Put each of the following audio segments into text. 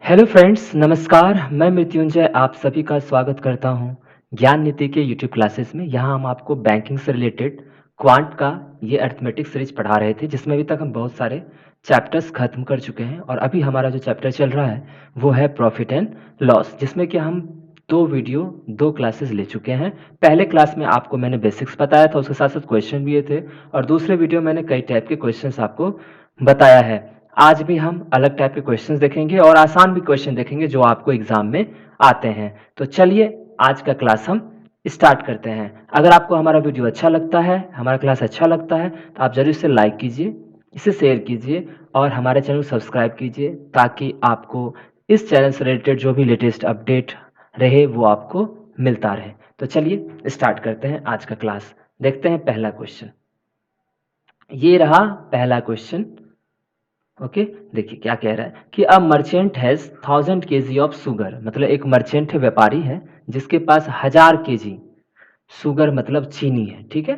Hello friends, नमस्कार। मैं मृत्युंजय आप सभी का स्वागत करता हूं ज्ञान नीति के यूट्यूब क्लासेस में। यहां हम आपको बैंकिंग से रिलेटेड क्वांट का ये अरिथमेटिक सीरीज पढ़ा रहे थे, जिसमें अभी तक हम बहुत सारे चैप्टर्स खत्म कर चुके हैं। और अभी हमारा जो चैप्टर चल रहा है वो है प्रॉफिट एंड लॉस, जिसमें कि हम दो क्लासेस ले चुके हैं। पहले क्लास में आपको मैंने बेसिक्स बताया था, उसके साथ साथ क्वेश्चन भी दिए थे, और दूसरे वीडियो मैंने कई टाइप के क्वेश्चंस आपको बताया है। आज भी हम अलग टाइप के क्वेश्चंस देखेंगे और आसान भी क्वेश्चन देखेंगे जो आपको एग्जाम में आते हैं। तो चलिए आज का क्लास हम स्टार्ट करते हैं। अगर आपको हमारा वीडियो अच्छा लगता है, हमारा क्लास अच्छा लगता है, तो आप जरूर इसे लाइक कीजिए, इसे शेयर कीजिए और हमारे चैनल को सब्सक्राइब कीजिए, ताकि आपको इस चैनल से रिलेटेड जो भी लेटेस्ट अपडेट रहे वो आपको मिलता रहे। तो चलिए स्टार्ट करते हैं आज का क्लास। देखते हैं पहला क्वेश्चन। ये रहा पहला क्वेश्चन। ओके, देखिए क्या कह रहा है कि a merchant has 1000 kg of sugar. मतलब एक मर्चेंट है, व्यापारी है, जिसके पास 1000 kg शुगर मतलब चीनी है, ठीक है।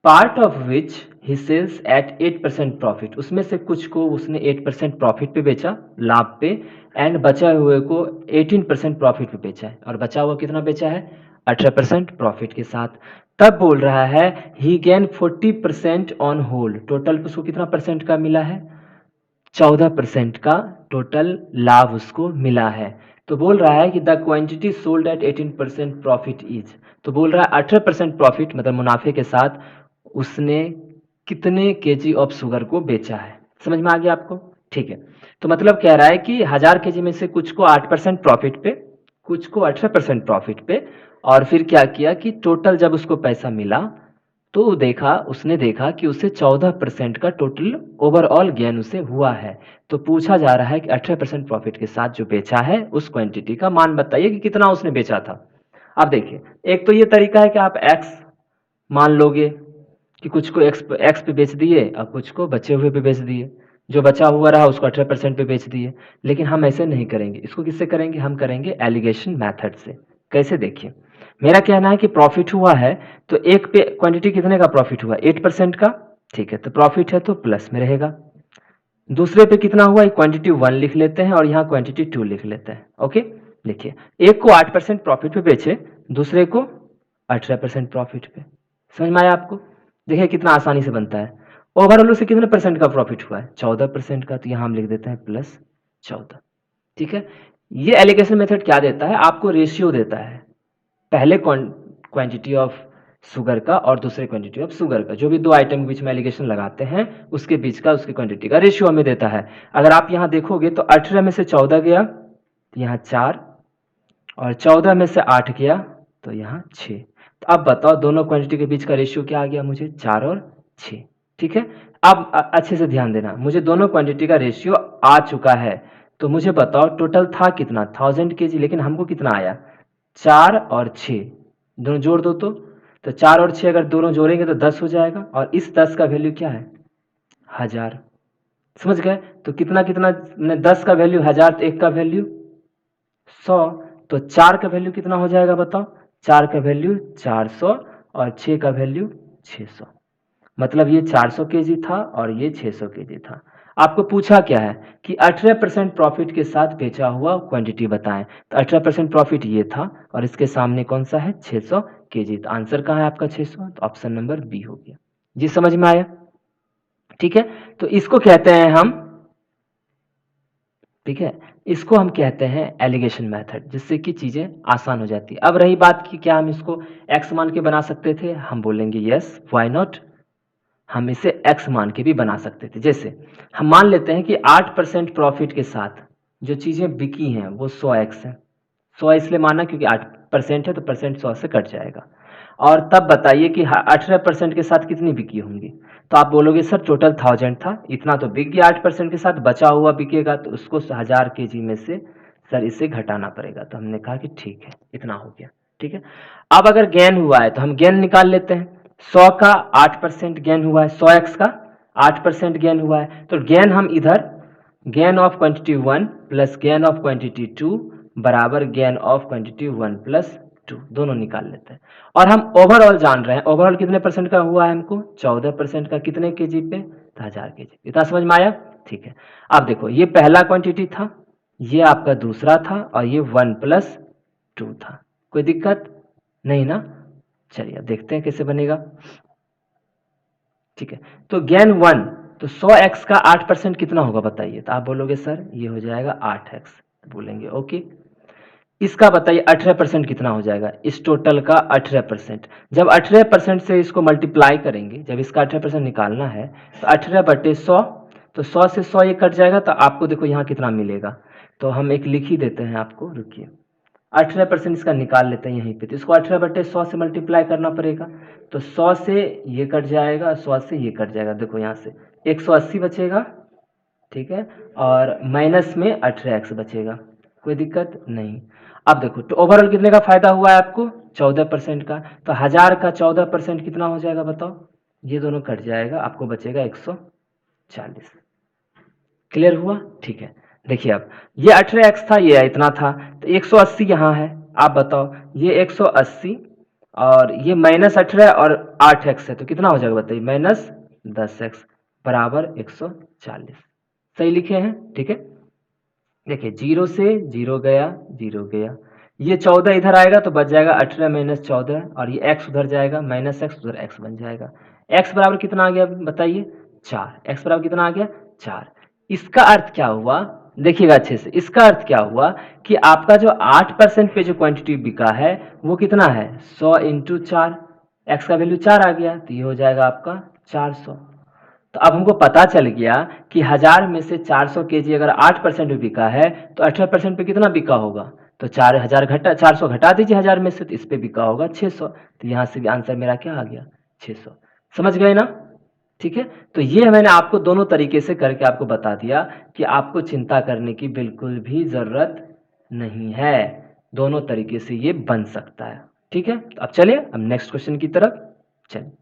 Part of which he sells at 8% profit. उसमें से कुछ को उसने 8% प्रॉफिट पे बेचा, लाभ पे, एंड बचा हुए को 18% प्रॉफिट पे बेचा है। और बचा हुआ कितना बेचा है? 18% प्रॉफिट के साथ। तब बोल रहा है ही गेन 40% ऑन होल। टोटल उसको कितना परसेंट का मिला है? 14% का टोटल लाभ उसको मिला है। तो बोल रहा है कि the quantity sold at 18% profit is. तो बोल रहा है 18% प्रॉफिट मतलब मुनाफे के साथ उसने कितने केजी ऑफ शुगर को बेचा है। समझ में आ गया आपको? ठीक है। तो मतलब कह रहा है कि 1000 kg में से कुछ को 8% प्रॉफिट पे, कुछ को 18% प्रॉफिट पे, और फिर क्या किया कि टोटल जब उसको पैसा मिला तो उसने देखा कि उसे 14% का टोटल ओवरऑल गेन उसे हुआ है। तो पूछा जा रहा है कि 18% प्रॉफिट के साथ जो बेचा है उस क्वांटिटी का मान बताइए कि कितना उसने बेचा था। अब देखिए, एक तो ये तरीका है कि आप एक्स मान लोगे कि कुछ को एक्स पे बेच दिए और कुछ को बचे हुए पे बेच दिए, जो बचा हुआ रहा उसको 18% पे बेच दिए। लेकिन हम ऐसे नहीं करेंगे, इसको किससे करेंगे? हम करेंगे एलिगेशन मेथड से। कैसे? देखिए, मेरा कहना है कि प्रॉफिट हुआ है तो एक पे क्वांटिटी कितने का प्रॉफिट हुआ? 8% का। ठीक है, तो प्रॉफिट है तो प्लस में रहेगा। दूसरे पे कितना हुआ? क्वांटिटी 1 लिख लेते हैं और यहाँ क्वांटिटी 2 लिख लेते हैं। ओके, देखिए, एक को 8% प्रॉफिट पे बेचे, दूसरे को 18% प्रॉफिट पे। समझ में आया आपको? देखिए कितना आसानी से बनता है। ओवरऑल से कितने परसेंट का प्रॉफिट हुआ है? 14% का। तो यहाँ हम लिख देते हैं प्लस 14। ठीक है। ये एलिगेशन मेथड क्या देता है? आपको रेशियो देता है, पहले क्वांटिटी ऑफ शुगर का और दूसरे क्वांटिटी ऑफ शुगर का, जो भी दो आइटम के बीच में एलिगेशन लगाते हैं उसके बीच का, उसकी क्वांटिटी का रेशियो हमें देता है। अगर आप यहाँ देखोगे तो 18 में से 14 गया तो यहाँ 4, और 14 में से 8 गया तो यहाँ 6। तो अब बताओ दोनों क्वांटिटी के बीच का रेशियो क्या आ गया? मुझे 4 और 6। ठीक है। अब अच्छे से ध्यान देना, मुझे दोनों क्वांटिटी का रेशियो आ चुका है। तो मुझे बताओ टोटल था कितना? 1000 kg, लेकिन हमको कितना आया? 4 और 6। दोनों जोड़ दो तो 4 और 6 अगर दोनों जोड़ेंगे तो 10 हो जाएगा, और इस 10 का वैल्यू क्या है? 1000। समझ गए? तो कितना कितना, 10 का वैल्यू 1000 तो एक का वैल्यू 100। तो 4 का वैल्यू कितना हो जाएगा बताओ? 4 का वैल्यू 400 और 6 का वैल्यू 600। मतलब ये 400 केजी था और ये 600 केजी था। आपको पूछा क्या है कि 18% प्रॉफिट के साथ बेचा हुआ क्वांटिटी बताएं। तो 18% प्रॉफिट ये था और इसके सामने कौन सा है? 600 केजी। तो आंसर कहाँ है आपका? 600। तो ऑप्शन नंबर बी हो गया। जी समझ में आया? ठीक है। तो इसको कहते हैं हम, ठीक है, इसको हम कहते हैं एलिगेशन मेथड, जिससे कि चीजें आसान हो जाती है। अब रही बात कि क्या हम इसको एक्स मान के बना सकते थे? हम बोलेंगे यस, व्हाई नॉट। हम इसे एक्स मान के भी बना सकते थे। जैसे हम मान लेते हैं कि 8% प्रॉफिट के साथ जो चीजें बिकी हैं वो 100x है। 100 इसलिए माना क्योंकि 8% है तो परसेंट 100 से कट जाएगा। और तब बताइए कि 18% के साथ कितनी बिकी होंगी? तो आप बोलोगे सर टोटल 1000 था, इतना तो बिक गया 8% के साथ, बचा हुआ बिकेगा तो उसको 1000 kg में से सर इसे घटाना पड़ेगा। तो हमने कहा कि ठीक है, इतना हो गया। ठीक है। अब अगर गेन हुआ है तो हम गेन निकाल लेते हैं। 100 का 8% गेन हुआ है, 100x का 8% गेन हुआ है, तो गेन हम इधर gain of quantity 1 plus gain of quantity 2 बराबर गेन ऑफ क्वांटिटी 1 प्लस 2 दोनों निकाल लेते हैं। और हम ओवरऑल जान रहे हैं, ओवरऑल कितने परसेंट का हुआ है हमको? 14% का। कितने केजी पे? तो 1000 केजी। इतना समझ में आया? ठीक है। अब देखो, ये पहला क्वांटिटी था, ये आपका दूसरा था और ये 1+2 था। कोई दिक्कत नहीं ना? चलिए अब देखते हैं कैसे बनेगा। ठीक है, तो ज्ञान 1, तो 100x का 8% कितना होगा बताइए? तो आप बोलोगे सर ये हो जाएगा 8x, तो बोलेंगे ओके। इसका बताइए 18% कितना हो जाएगा? इस टोटल का 18%। जब 18% से इसको मल्टीप्लाई करेंगे, जब इसका 18% निकालना है तो 18/100, तो 100 से 100 ये कट जाएगा, तो आपको देखो यहाँ कितना मिलेगा। तो हम एक लिख ही देते हैं आपको, रुकिए। 18% इसका निकाल लेते हैं यहीं पे, तो इसको 18/100 से मल्टीप्लाई करना पड़ेगा। तो 100 से ये कट जाएगा, 100 से ये कट जाएगा, देखो यहाँ से 180 बचेगा। ठीक है, और माइनस में 18x बचेगा। कोई दिक्कत नहीं। अब देखो तो ओवरऑल कितने का फायदा हुआ है आपको? 14% का। तो 1000 का 14% कितना हो जाएगा बताओ? ये दोनों कट जाएगा, आपको बचेगा 140। क्लियर हुआ? ठीक है, देखिए अब ये 18x था, ये इतना था, तो 180 यहाँ है। आप बताओ, ये 180 और ये -18 और 8x है, तो कितना हो जाएगा बताइए? -10x बराबर 140। सही लिखे हैं? ठीक है, देखिए 0 से 0 गया, 0 गया, ये 14 इधर आएगा तो बच जाएगा 18 - 14, और ये x उधर जाएगा, -x उधर x बन जाएगा। x बराबर कितना आ गया बताइए? 4। x बराबर कितना आ गया? 4। इसका अर्थ क्या हुआ? देखिएगा अच्छे से, इसका अर्थ क्या हुआ कि आपका जो 8% पे जो क्वांटिटी बिका है वो कितना है? 100 × 4, x का वैल्यू 4 आ गया, तो ये हो जाएगा आपका 400। तो अब हमको पता चल गया कि 1000 में से 400 केजी अगर 8% में बिका है तो 18% पे कितना बिका होगा? तो 400 घटा दीजिए 1000 में से, तो इस पे बिका होगा 600। तो यहाँ से भी आंसर मेरा क्या आ गया? 600। समझ गए ना? ठीक है, तो ये मैंने आपको दोनों तरीके से करके आपको बता दिया कि आपको चिंता करने की बिल्कुल भी ज़रूरत नहीं है, दोनों तरीके से ये बन सकता है। ठीक है, तो अब चलिए अब नेक्स्ट क्वेश्चन की तरफ चलिए।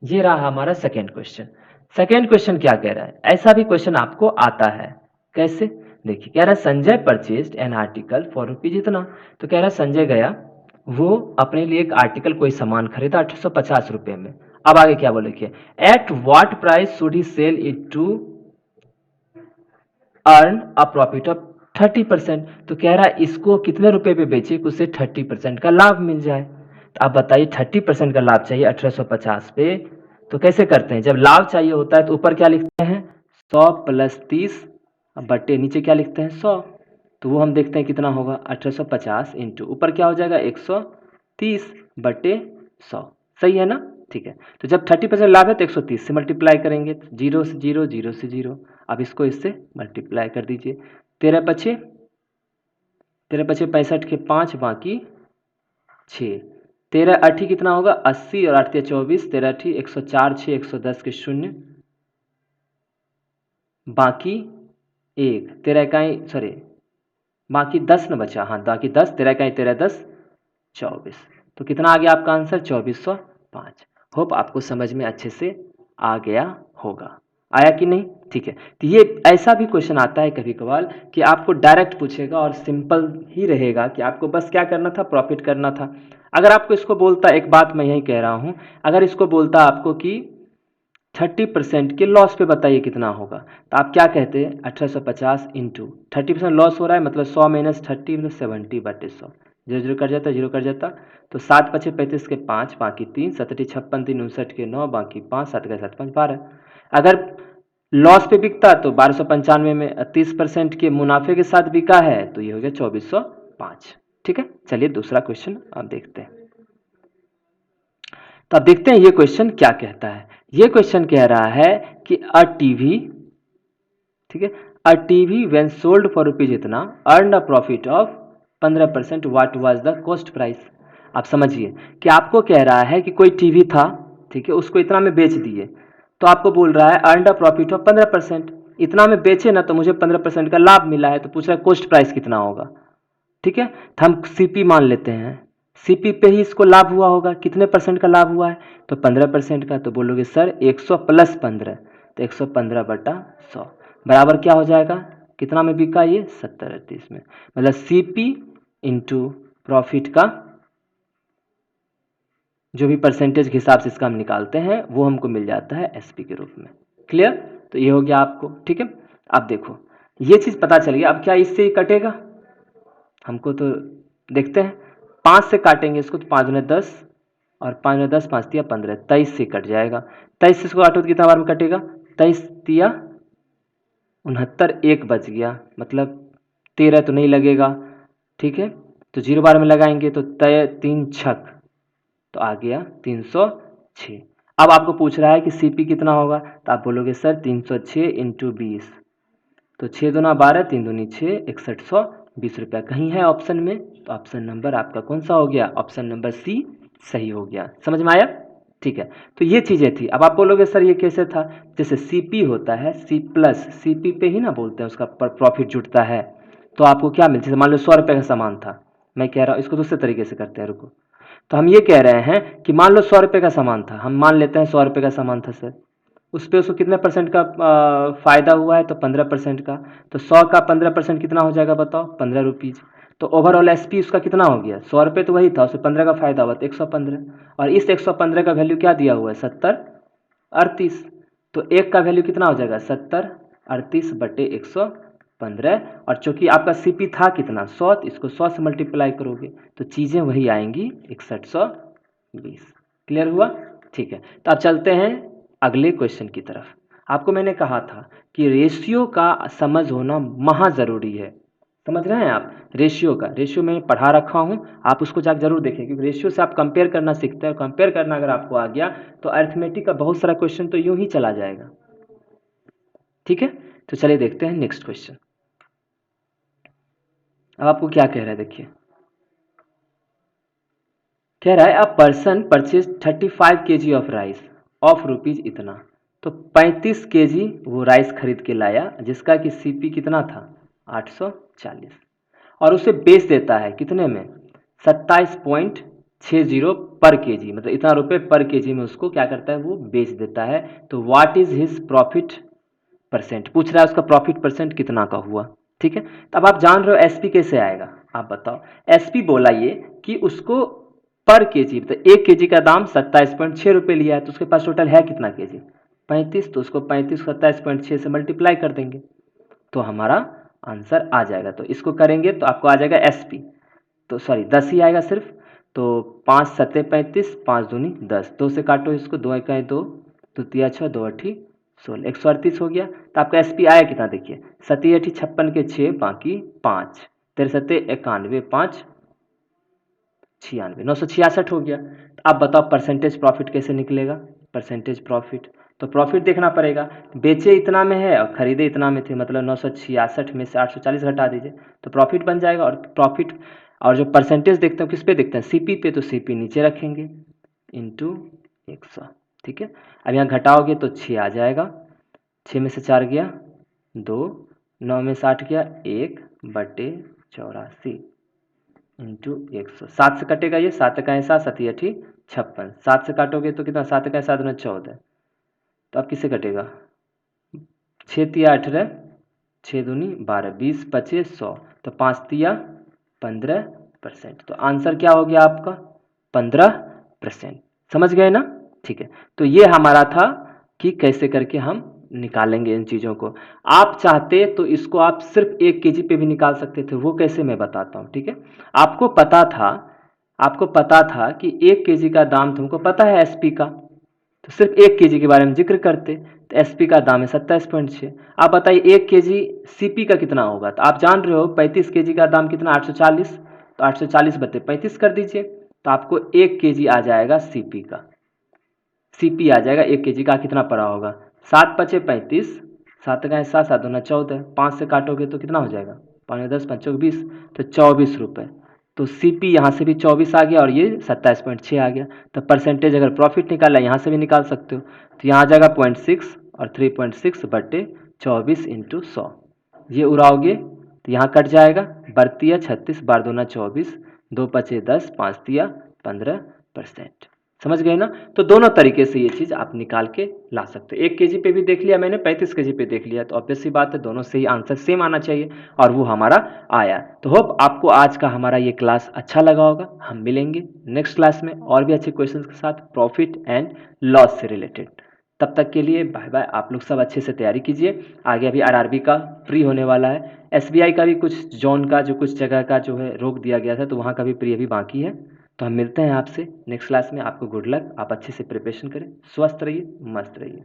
ये रहा हमारा सेकेंड क्वेश्चन। सेकेंड क्वेश्चन क्या कह रहा है? ऐसा भी क्वेश्चन आपको आता है, कैसे? देखिए, कह रहा है Sanjay purchased an article for rupees इतना। तो कह रहा है संजय गया, वो अपने लिए एक आर्टिकल कोई सामान खरीदा 850 रुपये में। अब आगे क्या बोले कि at what price should he sell it to earn a profit of 30%। तो कह रहा है इसको कितने रुपए पे बेचे कि उसे 30% का लाभ मिल जाए। तो आप बताइए 30% का लाभ चाहिए 1850 पे, तो कैसे करते हैं? जब लाभ चाहिए होता है तो ऊपर क्या लिखते हैं? 100 + 30 बटे नीचे क्या लिखते हैं? 100। तो वो हम देखते हैं कितना होगा? 1850 इंटू ऊपर क्या हो जाएगा? 130 बटे 100। सही है ना? ठीक है, तो जब 30% लाभ है तो 130 से मल्टीप्लाई करेंगे, 0 से 0, 0 से 0। अब इसको इससे मल्टीप्लाई कर दीजिए। 13 पछे 65 के 5 बाकी 6। 13 8 कितना होगा? 80 और 8 24, 13 8 104, 6 110 के 0 बाकी 1, 13 इकाई सॉरी बाकी 10 न बचा, हाँ बाकी 10, 13 इकाई 13 10 24। तो कितना आ गया आपका आंसर? 2405। होप आपको समझ में अच्छे से आ गया होगा। आया कि नहीं? ठीक है, तो ये ऐसा भी क्वेश्चन आता है कभी कभार कि आपको डायरेक्ट पूछेगा और सिंपल ही रहेगा कि आपको बस क्या करना था? प्रॉफिट करना था। अगर आपको इसको बोलता, एक बात मैं यही कह रहा हूँ, अगर इसको बोलता आपको कि 30% के लॉस पे बताइए कितना होगा, तो आप क्या कहते हैं? 1850 इंटू 30% लॉस हो रहा है मतलब 100 - 30 मतलब 70/100। 0 0 कट जाता, 0 कट जाता, तो 7 पछे 35 के 5 बाकी 3, 7 56 3 59 के 9 बाकी 5, 7 का 7 5 12। अगर लॉस पे बिकता तो 1295 में 30% के मुनाफे के साथ बिका है, तो ये हो गया 2405। ठीक है, चलिए दूसरा क्वेश्चन आप देखते हैं। तो अब देखते हैं ये क्वेश्चन क्या कहता है। ये क्वेश्चन कह रहा है कि अ टीवी, ठीक है, a TV when sold for rupees इतना earn a profit of 15%, what was the cost price. आप समझिए कि आपको कह रहा है कि कोई टीवी था, ठीक है, उसको इतना में बेच दिए, तो आपको बोल रहा है अर्न अ प्रॉफिट ऑफ 15%। इतना में बेचे ना तो मुझे 15% का लाभ मिला है, तो पूछ रहा है कॉस्ट प्राइस कितना होगा। ठीक है, तो हम सीपी मान लेते हैं, सीपी पे ही इसको लाभ हुआ होगा। कितने परसेंट का लाभ हुआ है? तो 15% का। तो बोलोगे सर 100 + 15, तो 115/100 बराबर क्या हो जाएगा? कितना में बिका ये? 70/30 में। मतलब सीपी इंटू प्रॉफिट का जो भी परसेंटेज के हिसाब से इसका हम निकालते हैं वो हमको मिल जाता है एसपी के रूप में। क्लियर? तो ये हो गया आपको। ठीक है, अब देखो ये चीज़ पता चल गया। अब क्या इससे ही कटेगा? हमको तो देखते हैं, 5 से काटेंगे इसको तो 5 दूनी 10 और 5 दूनी 10, 5 तिया 15, 23 से कट जाएगा। 23 से इसको काटो तो कितना बार में कटेगा? 23 तिया 69, एक बच गया, मतलब 13 तो नहीं लगेगा, ठीक है। तो 0 बार में लगाएंगे तो तय 3 छक, तो आ गया 306। अब आपको पूछ रहा है कि सीपी कितना होगा, तो आप बोलोगे सर 306 इंटू 20, तो 6 दूना 12, 3 दूनी 6, 6120 रुपया। कहीं है ऑप्शन में, तो ऑप्शन नंबर आपका कौन सा हो गया? ऑप्शन नंबर सी सही हो गया। समझ में आया? ठीक है, तो ये चीज़ें थी। अब आप बोलोगे सर ये कैसे था? जैसे सीपी होता है, सी प्लस सीपी पे ही ना बोलते हैं उसका प्रॉफिट जुटता है, तो आपको क्या मिलता है? मान लो 100 रुपये का सामान था, मैं कह रहा हूँ इसको दूसरे तरीके से करते हैं, रुको। तो हम ये कह रहे हैं कि मान लो 100 रुपये का सामान था, हम मान लेते हैं 100 रुपये का सामान था सर, उस पर उसको कितने परसेंट का फ़ायदा हुआ है? तो 15% का। तो 100 का 15% कितना हो जाएगा बताओ? 15 रुपीज़। तो ओवरऑल एसपी उसका कितना हो गया? 100 रुपये तो वही था, उसमें 15 का फ़ायदा हुआ तो 115, और इस 115 का वैल्यू क्या दिया हुआ है? 70 38। तो एक का वैल्यू कितना हो जाएगा? 70 38 बटे 115, और चूंकि आपका सीपी था कितना? 100, तो इसको 100 से मल्टीप्लाई करोगे तो चीज़ें वही आएंगी 6120। क्लियर हुआ? ठीक है, तो अब चलते हैं अगले क्वेश्चन की तरफ। आपको मैंने कहा था कि रेशियो का समझ होना महा ज़रूरी है। समझ रहे हैं आप? रेशियो का, रेशियो में पढ़ा रखा हूँ, आप उसको जाकर जरूर देखें, क्योंकि रेशियो से आप कंपेयर करना सीखते हैं। कंपेयर करना अगर आपको आ गया तो अरिथमेटिक का बहुत सारा क्वेश्चन तो यूं ही चला जाएगा। ठीक है, तो चलिए देखते हैं नेक्स्ट क्वेश्चन। अब आपको क्या कह रहा है, देखिए कह रहा है a person purchase 35 kg of rice of rupees इतना। तो 35 kg वो राइस खरीद के लाया, जिसका कि सीपी कितना था? 840, और उसे बेच देता है कितने में? 27.60 पर केजी, मतलब इतना रुपए पर केजी में उसको क्या करता है? वो बेच देता है। तो what is his profit percent? पूछ रहा है उसका प्रॉफिट परसेंट कितना का हुआ। ठीक है, तो अब आप जान रहे हो एसपी कैसे आएगा, आप बताओ। एसपी बोला ये कि उसको पर केजी, तो 1 केजी का दाम 27.6 लिया है, तो उसके पास टोटल है कितना केजी? 35, तो उसको 35 27.6 से मल्टीप्लाई कर देंगे तो हमारा आंसर आ जाएगा। तो इसको करेंगे तो आपको आ जाएगा एसपी, तो सॉरी 10 ही आएगा सिर्फ। तो 5 सत्ते 35, 5 दूनी 10, 2 से काटो इसको, 2 इकाई 2, दो तिया 6, 2 अठी 16, 138 हो गया। तो आपका एसपी आया कितना? देखिए 7 अठी 56 के 6, बाकी 5, 13 सत्ते 91, 5 96, 966 हो गया। तो आप बताओ परसेंटेज प्रॉफिट कैसे निकलेगा? परसेंटेज प्रॉफिट, तो प्रॉफिट देखना पड़ेगा, बेचे इतना में है और खरीदे इतना में थे, मतलब 966 में से 840 घटा दीजिए तो प्रॉफिट बन जाएगा। और प्रॉफिट और जो परसेंटेज देखते हैं किस पे देखते हैं? सीपी पे, तो सीपी नीचे रखेंगे इंटू 100। ठीक है, अब यहाँ घटाओगे तो 6 आ जाएगा, 6 में से 4 गया 2, 9 में से 8 गया 1 बटे 84 इंटू 100। 7 से कटेगा ये, 7 का 7, 7 अठी 56, 7 से काटोगे तो कितना? 7 का 7 14, तो अब किससे कटेगा? 6 तिया 18, 6 दूनी 12, 20 25 100, तो 5 तिया 15%। तो आंसर क्या हो गया आपका? 15%। समझ गए ना? ठीक है, तो ये हमारा था कि कैसे करके हम निकालेंगे इन चीज़ों को। आप चाहते तो इसको आप सिर्फ 1 केजी पे भी निकाल सकते थे, वो कैसे मैं बताता हूँ। ठीक है, आपको पता था, आपको पता था कि 1 केजी का दाम, तुमको पता है एसपी का, तो सिर्फ 1 केजी के बारे में जिक्र करते, तो एसपी का दाम है 27.6। आप बताइए 1 केजी सीपी का कितना होगा? तो आप जान रहे हो 35 केजी का दाम कितना? 840, तो 840 बटे 35 कर दीजिए, तो आपको 1 केजी आ जाएगा सीपी का। सीपी आ जाएगा 1 केजी का, कितना पड़ा होगा? 7 पचे 35, 7 का 7, 7 दूना 14, 5 से काटोगे तो कितना हो जाएगा? 5 10 5 20, तो 24 रुपये। तो सीपी यहाँ से भी 24 आ गया और ये 27.6 आ गया। तो परसेंटेज अगर प्रॉफिट निकालना है यहाँ से भी निकाल सकते हो, तो यहाँ आ जाएगा 0.6 और 3.6 बटे 24 इंटू 100। ये उड़ाओगे तो यहाँ कट जाएगा, बरतिया 36, 12 दूना 24, 2 पचे 10, 5 तिया 15%। समझ गए ना? तो दोनों तरीके से ये चीज़ आप निकाल के ला सकते हो। 1 केजी पे भी देख लिया मैंने, 35 केजी पे देख लिया, तो ऑब्वियस सी बात है दोनों से ही आंसर सेम आना चाहिए, और वो हमारा आया। तो होप आपको आज का हमारा ये क्लास अच्छा लगा होगा। हम मिलेंगे नेक्स्ट क्लास में और भी अच्छे क्वेश्चंस के साथ, प्रॉफिट एंड लॉस से रिलेटेड। तब तक के लिए बाय बाय। आप लोग सब अच्छे से तैयारी कीजिए। आगे अभी आरआरबी का प्री होने वाला है। एसबीआई का भी कुछ जोन का जो कुछ जगह का जो है रोक दिया गया था, तो वहाँ का भी प्री अभी बाकी है। तो हम मिलते हैं आपसे नेक्स्ट क्लास में। आपको गुड लक। आप अच्छे से प्रिपरेशन करें। स्वस्थ रहिए, मस्त रहिए।